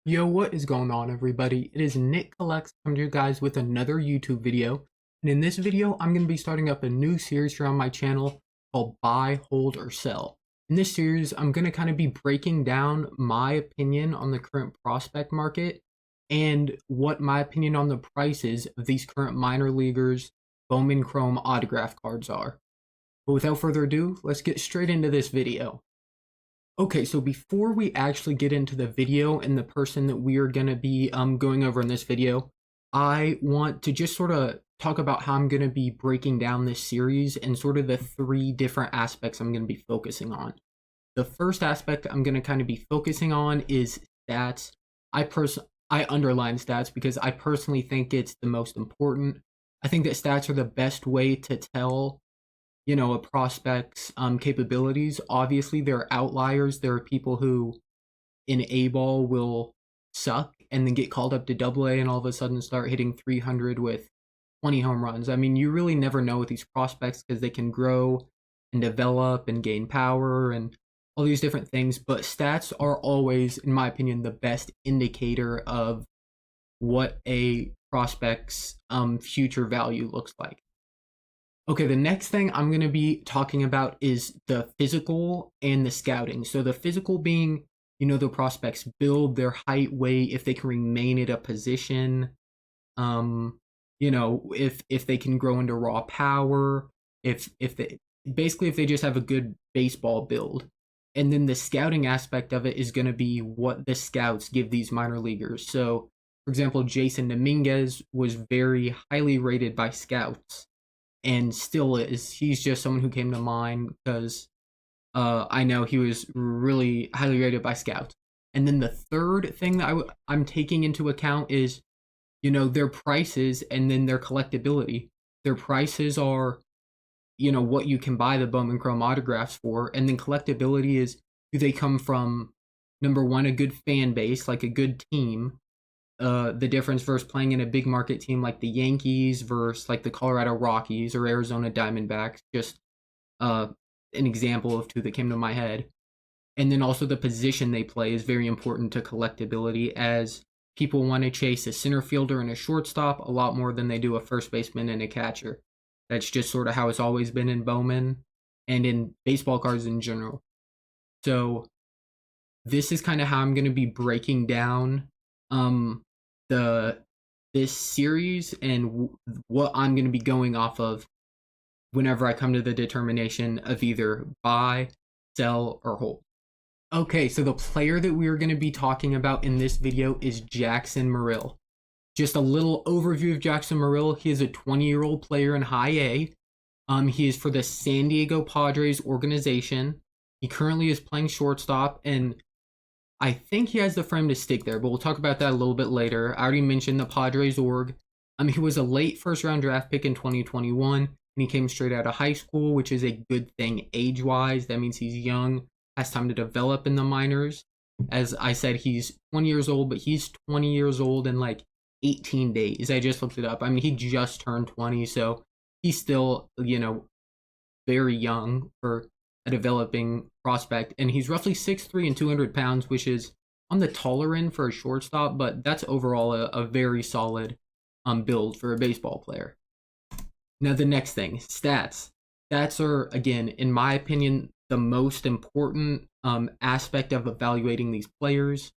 Yo, what is going on, everybody? It is Nick Collects coming to you guys with another YouTube video. And in this video, I'm going to be starting up a new series here on my channel called Buy, Hold, or Sell. In this series, I'm going to kind of be breaking down my opinion on the current prospect market and what my opinion on the prices of these current minor leaguers Bowman Chrome autograph cards are. But without further ado, let's get straight into this video. Okay, so before we actually get into the video and the person that we are going to be going over in this video, I want to just sort of talk about how I'm going to be breaking down this series and sort of the three different aspects I'm going to be focusing on. The first aspect I'm going to kind of be focusing on is stats. I underline stats because I personally think it's the most important. I think that stats are the best way to tell a prospect's capabilities. Obviously, there are outliers. There are people who in A-ball will suck and then get called up to Double-A and all of a sudden start hitting 300 with 20 home runs. I mean, you really never know with these prospects because they can grow and develop and gain power and all these different things. But stats are always, in my opinion, the best indicator of what a prospect's future value looks like. Okay, the next thing I'm going to be talking about is the physical and the scouting. So the physical being, the prospects build, their height, weight, if they can remain at a position, if they can grow into raw power, if they just have a good baseball build. And then the scouting aspect of it is going to be what the scouts give these minor leaguers. So, for example, Jason Dominguez was very highly rated by scouts. And still is. He's just someone who came to mind because I know he was really highly rated by scouts. And then the third thing that I'm taking into account is, their prices and then their collectability. Their prices are, what you can buy the Bowman Chrome autographs for. And then collectability is, do they come from, number one, a good fan base, like a good team. The difference versus playing in a big market team like the Yankees versus like the Colorado Rockies or Arizona Diamondbacks, just an example of two that came to my head. And then also the position they play is very important to collectability, as people want to chase a center fielder and a shortstop a lot more than they do a first baseman and a catcher. That's just sort of how it's always been in Bowman and in baseball cards in general. So this is kind of how I'm going to be breaking down this series and what I'm going to be going off of whenever I come to the determination of either buy, sell, or hold. Okay, so the player that we're going to be talking about in this video is Jackson Merrill. Just a little overview of Jackson Merrill. He is a 20-year-old player in High A. He is for the San Diego Padres organization. He currently is playing shortstop, and I think he has the frame to stick there, but we'll talk about that a little bit later. I already mentioned the Padres org. He was a late first-round draft pick in 2021, and he came straight out of high school, which is a good thing age-wise. That means he's young, has time to develop in the minors. As I said, he's 20 years old, but he's 20 years old in like 18 days. I just looked it up. I mean, he just turned 20, so he's still, very young for a developing prospect, and he's roughly 6'3" and 200 pounds, which is on the taller end for a shortstop, but that's overall a very solid build for a baseball player. Now the next thing, stats. Stats are, again, in my opinion, the most important aspect of evaluating these players.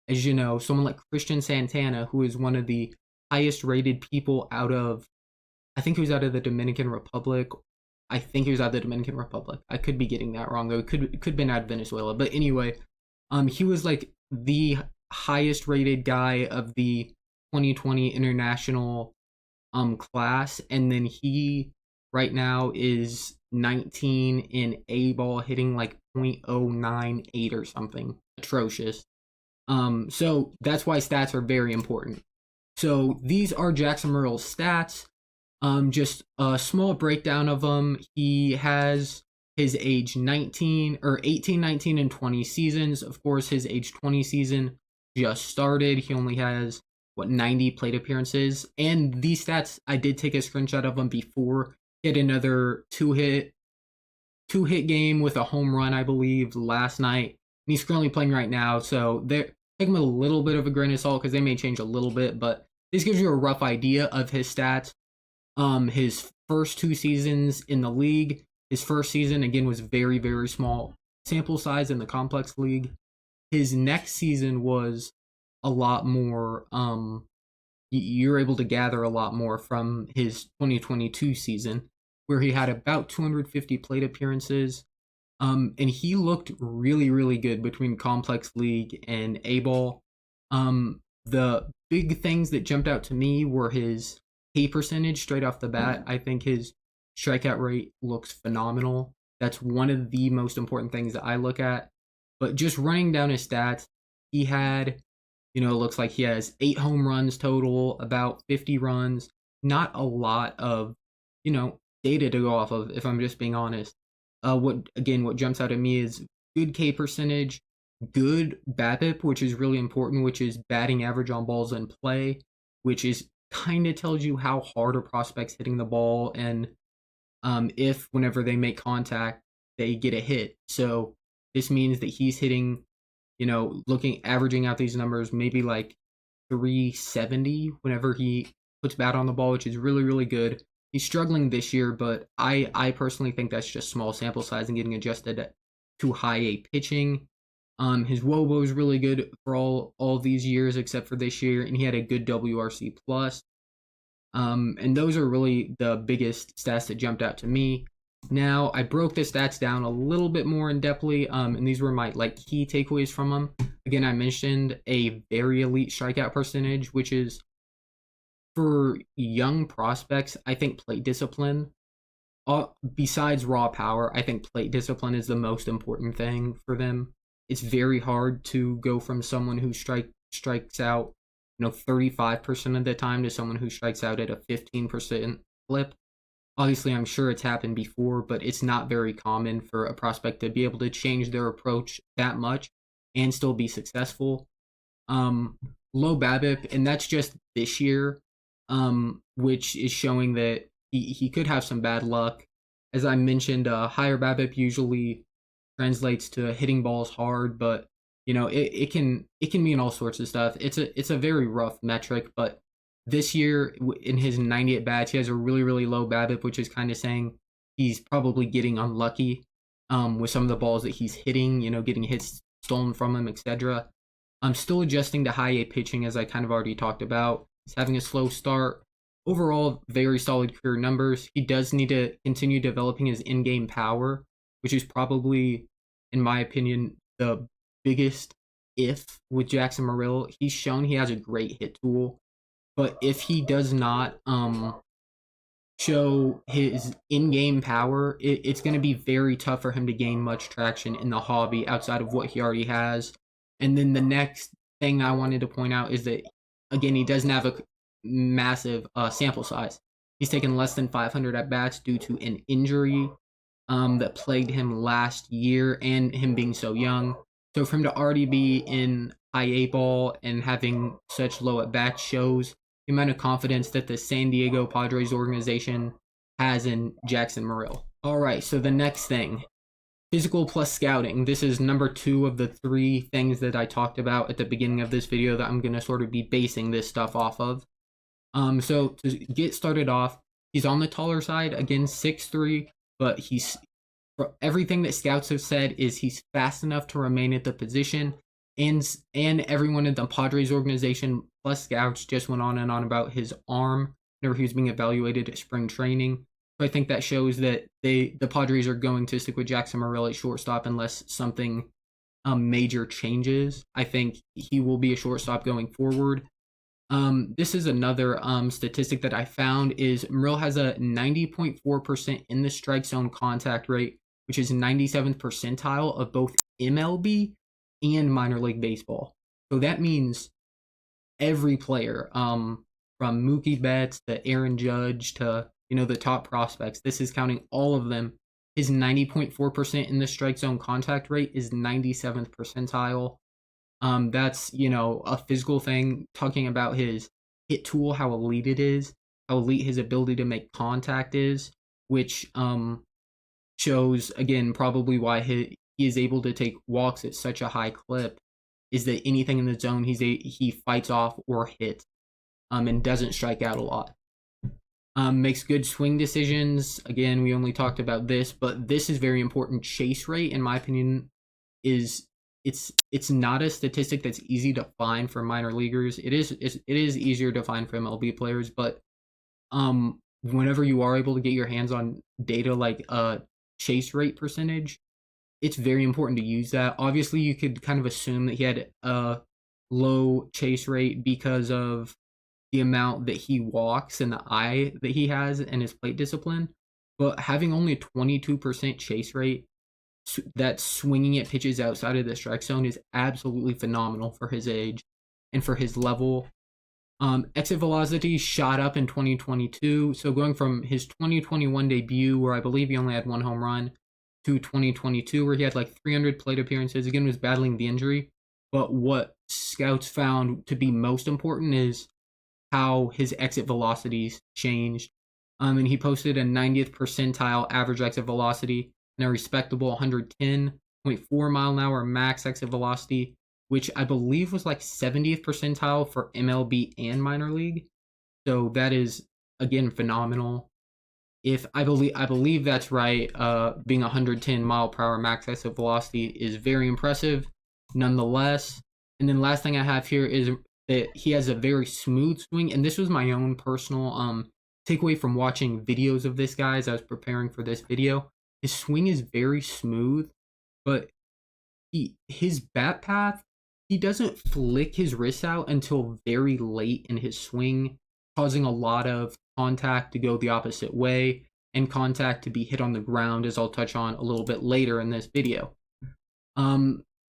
As you know, someone like Christian Santana, who is one of the highest rated people out of, I think he was out of the Dominican Republic. I think he was out of the Dominican Republic. I could be getting that wrong, though. It could have been out of Venezuela. But anyway, he was like the highest rated guy of the 2020 international class. And then he right now is 19 in A-ball, hitting like .098 or something. Atrocious. So that's why stats are very important. So these are Jackson Merrill's stats. Just a small breakdown of them. He has his age 18, 19, and 20 seasons. Of course, his age 20 season just started. He only has, 90 plate appearances. And these stats, I did take a screenshot of them before. He had another two-hit game with a home run, I believe, last night. And he's currently playing right now. So take them with a little bit of a grain of salt because they may change a little bit, but this gives you a rough idea of his stats. His first 2 seasons in the league, his first season again was very, very small sample size in the complex league. His next season was a lot more. You're able to gather a lot more from his 2022 season, where he had about 250 plate appearances. And he looked really, really good between complex league and A ball. The big things that jumped out to me were his K percentage straight off the bat. I think his strikeout rate looks phenomenal. That's one of the most important things that I look at. But just running down his stats, he had, it looks like he has 8 home runs total, about 50 runs. Not a lot of, data to go off of, if I'm just being honest. What jumps out at me is good K percentage, good BABIP, which is really important, which is batting average on balls in play, which is kind of tells you how hard a prospect's hitting the ball, and if whenever they make contact, they get a hit. So this means that he's hitting, averaging out these numbers, maybe like 370 whenever he puts bat on the ball, which is really, really good. He's struggling this year, but I personally think that's just small sample size and getting adjusted to high A pitching. His WOBO is really good for all these years except for this year, and he had a good WRC plus. And those are really the biggest stats that jumped out to me. Now I broke the stats down a little bit more in depthly, and these were my key takeaways from them. Again, I mentioned a very elite strikeout percentage, which is for young prospects. I think plate discipline, besides raw power, I think plate discipline is the most important thing for them. It's very hard to go from someone who strikes out 35% of the time to someone who strikes out at a 15% clip. Obviously, I'm sure it's happened before, but it's not very common for a prospect to be able to change their approach that much and still be successful. Low BABIP, and that's just this year, which is showing that he could have some bad luck. As I mentioned, higher BABIP usually translates to hitting balls hard, but it can mean all sorts of stuff. It's a very rough metric, but this year in his 90 at bats, he has a really, really low BABIP, which is kind of saying he's probably getting unlucky with some of the balls that he's hitting, getting hits stolen from him, etc. I'm still adjusting to high A pitching, as I kind of already talked about. He's having a slow start. Overall, very solid career numbers. He does need to continue developing his in-game power, which is probably, in my opinion, the biggest if with Jackson Merrill. He's shown he has a great hit tool, but if he does not show his in-game power, it's going to be very tough for him to gain much traction in the hobby outside of what he already has. And then the next thing I wanted to point out is that, again, he doesn't have a massive sample size. He's taken less than 500 at-bats due to an injury that plagued him last year and him being so young. So for him to already be in high A ball and having such low at-bats shows the amount of confidence that the San Diego Padres organization has in Jackson Merrill. All right, so the next thing, physical plus scouting. This is number 2 of the 3 things that I talked about at the beginning of this video that I'm going to sort of be basing this stuff off of. So to get started off, he's on the taller side, again 6'3", but for everything that scouts have said is he's fast enough to remain at the position, and everyone in the Padres organization plus scouts just went on and on about his arm whenever he was being evaluated at spring training. So I think that shows that the Padres are going to stick with Jackson Merrill at shortstop unless something major changes. I think he will be a shortstop going forward. This is another statistic that I found is Merrill has a 90.4% in the strike zone contact rate, which is 97th percentile of both MLB and minor league baseball. So that means every player, from Mookie Betts to Aaron Judge to the top prospects, this is counting all of them. His 90.4% in the strike zone contact rate is 97th percentile. That's a physical thing, talking about his hit tool, how elite it is, how elite his ability to make contact is, which shows again probably why he is able to take walks at such a high clip. is that anything in the zone he fights off or hits, and doesn't strike out a lot. Makes good swing decisions. Again, we only talked about this, but this is very important. Chase rate, in my opinion, it's not a statistic that's easy to find for minor leaguers. It is easier to find for MLB players, but whenever you are able to get your hands on data like chase rate percentage, it's very important to use that. Obviously, you could kind of assume that he had a low chase rate because of the amount that he walks and the eye that he has and his plate discipline, but having only a 22% chase rate that's swinging at pitches outside of the strike zone is absolutely phenomenal for his age and for his level. Exit velocity shot up in 2022, so going from his 2021 debut, where I believe he only had 1 home run, to 2022, where he had like 300 plate appearances. Again, was battling the injury, but what scouts found to be most important is how his exit velocities changed. And he posted a 90th percentile average exit velocity and a respectable 110.4 mile an hour max exit velocity, which I believe was like 70th percentile for MLB and minor league. So that is, again, phenomenal. If I believe that's right, being 110 mile per hour max exit velocity is very impressive nonetheless. And then last thing I have here is that he has a very smooth swing, and this was my own personal takeaway from watching videos of this guy as I was preparing for this video. His swing is very smooth, but his bat path, he doesn't flick his wrist out until very late in his swing, causing a lot of contact to go the opposite way and contact to be hit on the ground, as I'll touch on a little bit later in this video.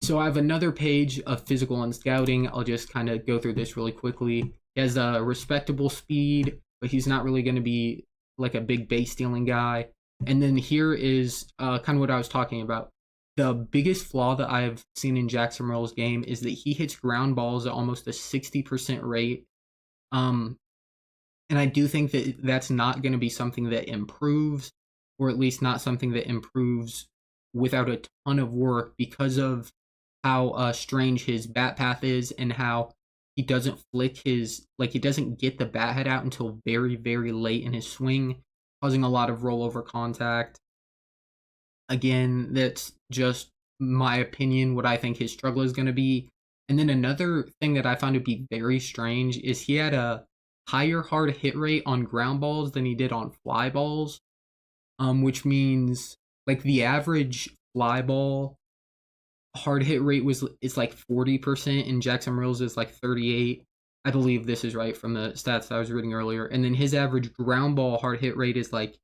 So I have another page of physical and scouting. I'll just kind of go through this really quickly. He has a respectable speed, but he's not really going to be like a big base stealing guy. And then here is kind of what I was talking about. The biggest flaw that I've seen in Jackson Merrill's game is that he hits ground balls at almost a 60% rate. And I do think that that's not going to be something that improves, or at least not something that improves without a ton of work, because of how strange his bat path is and how he doesn't he doesn't get the bat head out until very, very late in his swing, causing a lot of rollover contact. Again, that's just my opinion, what I think his struggle is going to be. And then another thing that I found to be very strange is he had a higher hard hit rate on ground balls than he did on fly balls, which means like the average fly ball hard hit rate is like 40%, and Jackson Merrill's is like 38. I believe this is right from the stats I was reading earlier. And then his average ground ball hard hit rate is like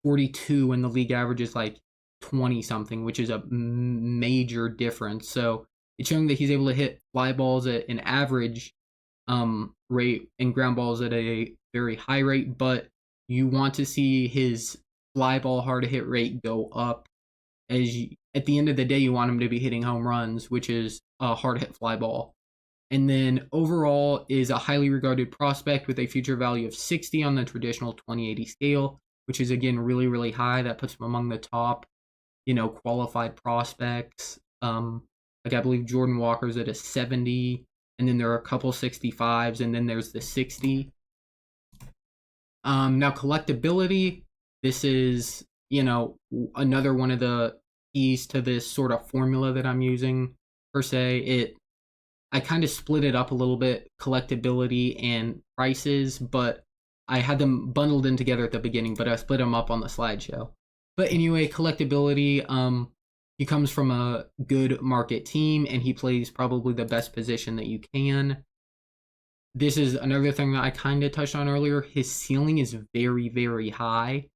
42, and the league average is like 20 something, which is a major difference. So it's showing that he's able to hit fly balls at an average rate and ground balls at a very high rate, but you want to see his fly ball hard hit rate go up. At the end of the day, you want him to be hitting home runs, which is a hard hit fly ball. And then overall is a highly regarded prospect with a future value of 60 on the traditional 2080 scale, which is, again, really, really high. That puts him among the top, qualified prospects. Like I believe Jordan Walker's at a 70, and then there are a couple 65s, and then there's the 60. Now collectability, this is, another one of the keys to this sort of formula that I'm using per se. I kind of split it up a little bit, collectability and prices, but I had them bundled in together at the beginning, but I split them up on the slideshow. But anyway, collectability, he comes from a good market team, and he plays probably the best position that you can. This is another thing that I kind of touched on earlier. His ceiling is very, very high,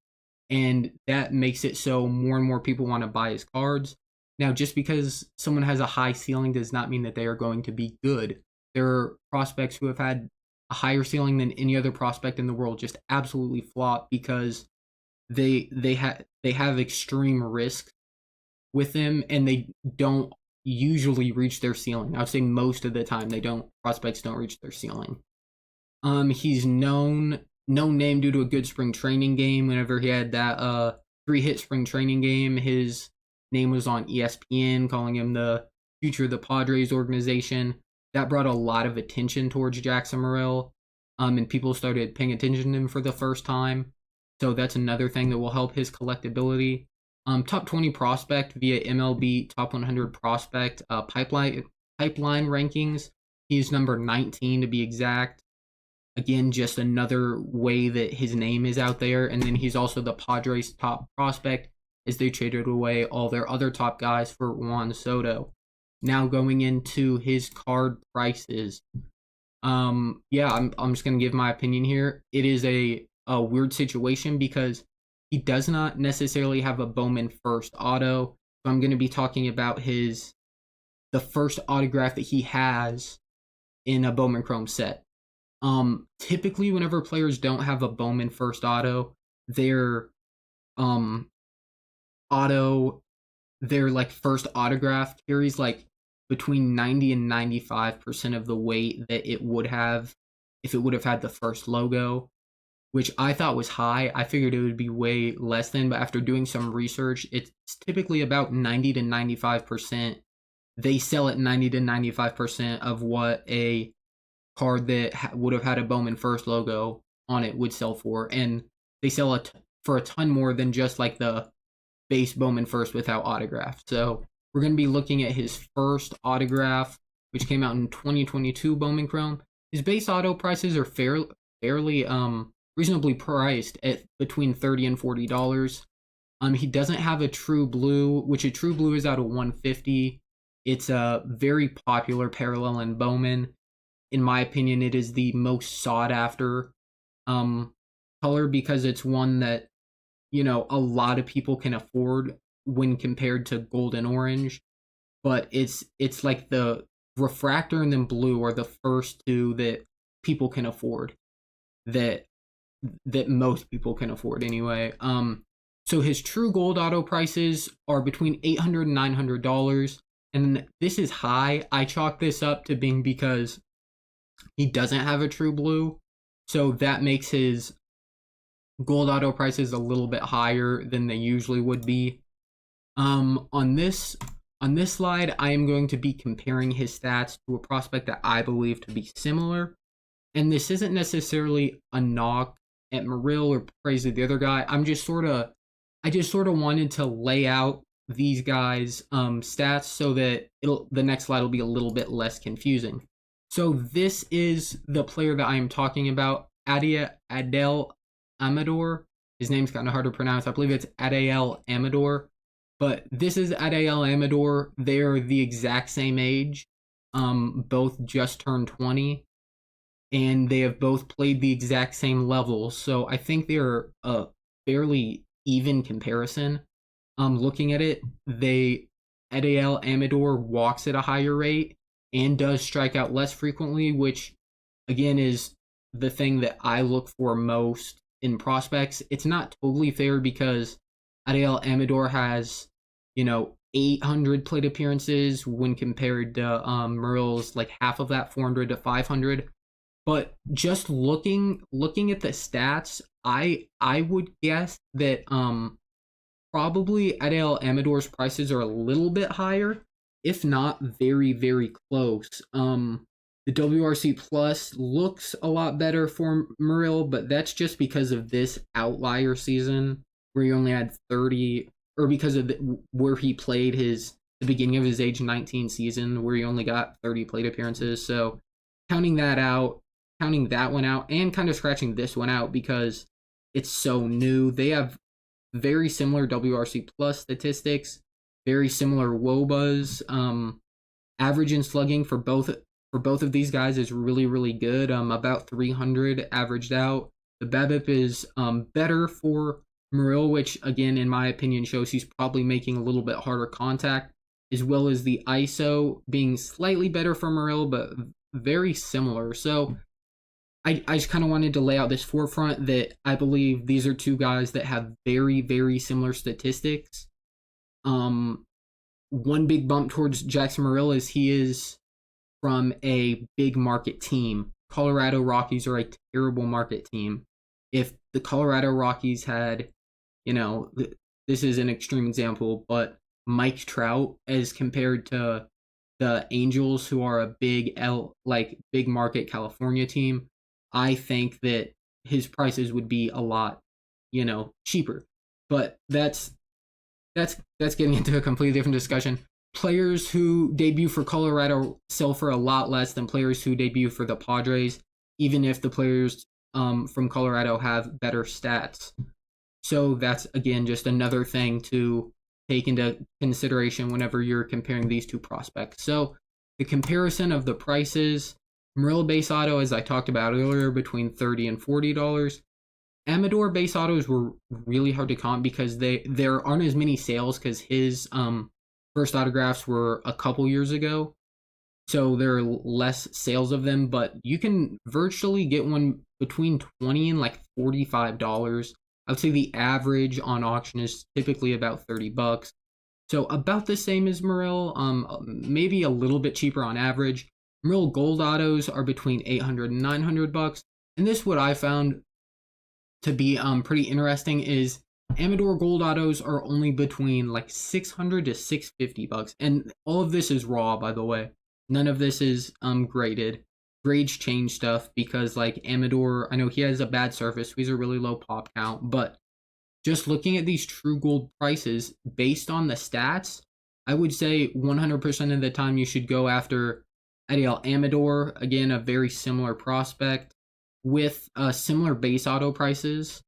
and that makes it so more and more people want to buy his cards. Now, just because someone has a high ceiling does not mean that they are going to be good. There are prospects who have had a higher ceiling than any other prospect in the world just absolutely flop because they have extreme risk with them, and they don't usually reach their ceiling. I would say most of the time prospects don't reach their ceiling. He's known name due to a good spring training game. Whenever he had that 3-hit spring training game, his name was on ESPN, calling him the future of the Padres organization. That brought a lot of attention towards Jackson Merrill, and people started paying attention to him for the first time. So that's another thing that will help his collectability. Top 20 prospect via MLB top 100 prospect pipeline rankings. He's number 19 to be exact. Again, just another way that his name is out there. And then he's also the Padres' top prospect as they traded away all their other top guys for Juan Soto. Now going into his card prices. Yeah, I'm just gonna give my opinion here. It is a weird situation because he does not necessarily have a Bowman first auto. So I'm gonna be talking about the first autograph that he has in a Bowman Chrome set. Typically whenever players don't have a Bowman first auto, their like first autograph carries like between 90 and 95% of the weight that it would have if it would have had the first logo, which I thought was high. I figured it would be way less than, but after doing some research, it's typically about 90 to 95%. They sell at 90 to 95% of what a card that would have had a Bowman first logo on it would sell for, and they sell for a ton more than just like the base Bowman first without autograph. So we're going to be looking at his first autograph, which came out in 2022 Bowman Chrome. His base auto prices are fairly reasonably priced at between $30 and $40. He doesn't have a true blue, which a true blue is out of 150. It's a very popular parallel in Bowman. In my opinion, it is the most sought after color because it's one that, you know, a lot of people can afford when compared to gold and orange. But it's like the refractor and then blue are the first two that people can afford, that most people can afford anyway. So his true gold auto prices are between $800 and $900, and this is high. I chalk this up to being because he doesn't have a true blue, so that makes his gold auto prices a little bit higher than they usually would be. On this slide, I am going to be comparing his stats to a prospect that I believe to be similar, and this isn't necessarily a knock at Merrill or praise of the other guy. I just sort of wanted to lay out these guys' stats so that the next slide will be a little bit less confusing. So this is the player that I am talking about, Adel Amador. His name's kind of hard to pronounce. I believe it's Adel Amador. But this is Adel Amador. They're the exact same age. Both just turned 20. And they have both played the exact same levels. So I think they're a fairly even comparison. Looking at it, Adel Amador walks at a higher rate and does strike out less frequently, which again is the thing that I look for most in prospects. It's not totally fair because Adel Amador has, 800 plate appearances when compared to Merrill's like half of that, 400 to 500. But just looking at the stats, I would guess that probably Adel Amador's prices are a little bit higher, if not very, very close. The WRC Plus looks a lot better for Merrill, but that's just because of this outlier season where he only had 30, or because of where he played the beginning of his age 19 season where he only got 30 plate appearances. So counting that one out, and kind of scratching this one out because it's so new. They have very similar WRC Plus statistics, very similar WOBAs. Average in slugging for both of these guys is really, really good. About 300 averaged out. The BABIP is better for Merrill, which again, in my opinion, shows he's probably making a little bit harder contact, as well as the ISO being slightly better for Merrill, but very similar. So I just kind of wanted to lay out this forefront that I believe these are two guys that have very, very similar statistics. One big bump towards Jackson Merrill is he is from a big market team. Colorado Rockies are a terrible market team. If the Colorado Rockies had, this is an extreme example, but Mike Trout as compared to the Angels, who are a big market California team, I think that his prices would be a lot, cheaper. But that's getting into a completely different discussion. Players who debut for Colorado sell for a lot less than players who debut for the Padres, even if the players from Colorado have better stats. So that's, again, just another thing to take into consideration whenever you're comparing these two prospects. So the comparison of the prices, Merrill base auto, as I talked about earlier, between $30 and $40. Amador base autos were really hard to comp because there aren't as many sales because his first autographs were a couple years ago. So there are less sales of them, but you can virtually get one between $20 and like $45. I would say the average on auction is typically about $30. So about the same as Merrill, maybe a little bit cheaper on average. Merrill gold autos are between $800 and $900. And this, what I found to be pretty interesting, is Amador gold autos are only between like $600 to $650. And all of this is raw, by the way. None of this is graded. Grades change stuff because, like, Amador, I know he has a bad surface, so he's a really low pop count, but just looking at these true gold prices based on the stats, I would say 100% of the time you should go after Ariel Amador, again, a very similar prospect with similar base auto prices.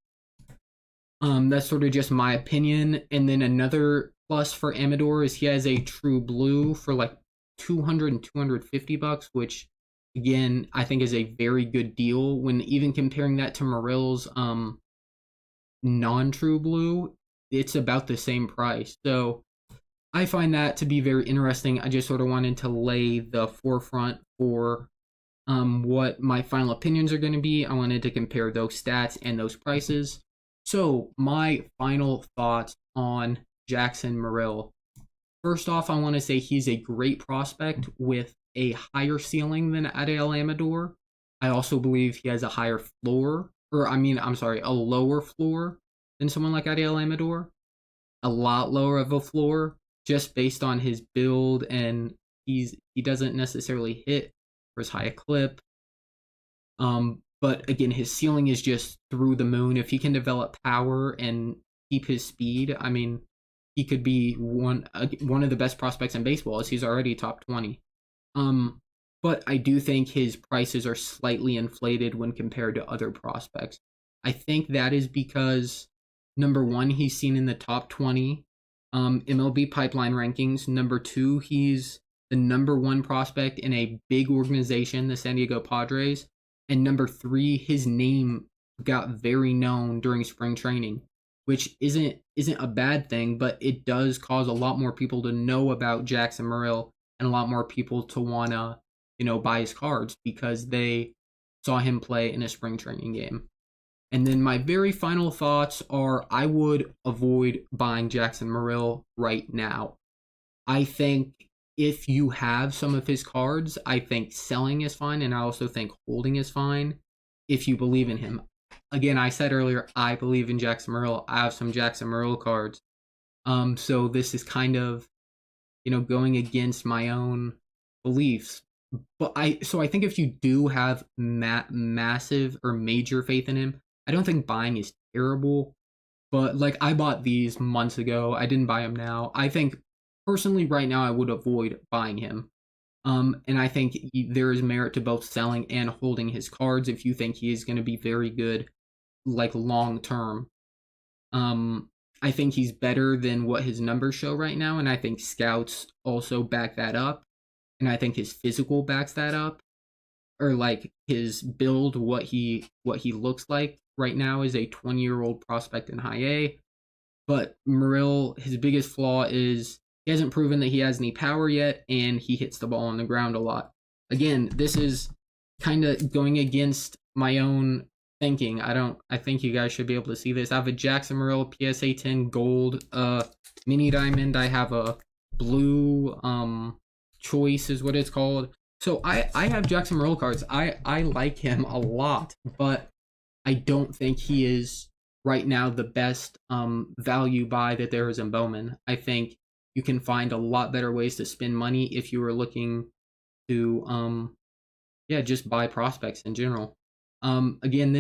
That's sort of just my opinion. And then another plus for Amador is he has a true blue for like $200 and $250, which, again, I think is a very good deal when even comparing that to Merrill's non-true blue. It's about the same price. So I find that to be very interesting. I just sort of wanted to lay the forefront for what my final opinions are going to be. I wanted to compare those stats and those prices. So my final thoughts on Jackson Merrill. First off, I want to say he's a great prospect with a higher ceiling than Ariel Amador. I also believe he has a higher floor, a lower floor than someone like Ariel Amador. A lot lower of a floor, just based on his build, and he doesn't necessarily hit for as high a clip. But again, his ceiling is just through the moon. If he can develop power and keep his speed, I mean, he could be one of the best prospects in baseball, as he's already top 20. But I do think his prices are slightly inflated when compared to other prospects. I think that is because, number one, he's seen in the top 20 MLB pipeline rankings. Number two, he's the number one prospect in a big organization, the San Diego Padres. And number three, his name got very known during spring training, which isn't a bad thing, but it does cause a lot more people to know about Jackson Merrill and a lot more people to want to, buy his cards because they saw him play in a spring training game. And then my very final thoughts are I would avoid buying Jackson Merrill right now. I think if you have some of his cards, I think selling is fine, and I also think holding is fine if you believe in him. Again, I said earlier, I believe in Jackson Merrill. I have some Jackson Merrill cards. So this is kind of, going against my own beliefs. But I think if you do have massive or major faith in him, I don't think buying is terrible. But like, I bought these months ago. I didn't buy them now. I think personally right now I would avoid buying him. And I think there is merit to both selling and holding his cards if you think he is going to be very good, like, long term. I think he's better than what his numbers show right now, and I think scouts also back that up, and I think his physical backs that up, or like his build, what he looks like right now is a 20-year-old prospect in high A. But Merrill, his biggest flaw is he hasn't proven that he has any power yet, and he hits the ball on the ground a lot. Again, this is kind of going against my own thinking. I think you guys should be able to see this. I have a Jackson Merrill PSA 10 gold mini diamond. I have a blue choice is what it's called. So I have Jackson Merrill cards. I like him a lot, but I don't think he is right now the best value buy that there is in Bowman. I think you can find a lot better ways to spend money if you are looking to yeah, just buy prospects in general. Again,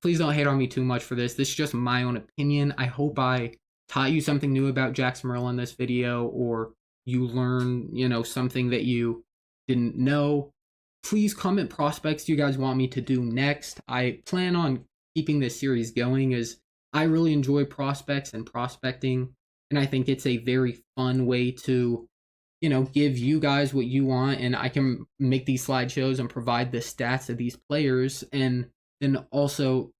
please don't hate on me too much for this. This is just my own opinion. I hope I taught you something new about Jackson Merrill in this video, or you learn, something that you didn't know. Please comment prospects you guys want me to do next. I plan on keeping this series going as I really enjoy prospects and prospecting, and I think it's a very fun way to give you guys what you want, and I can make these slideshows and provide the stats of these players, and then also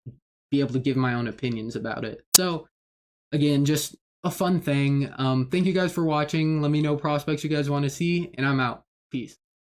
be able to give my own opinions about it. So again, just a fun thing. Thank you guys for watching. Let me know prospects you guys want to see, and I'm out. Peace.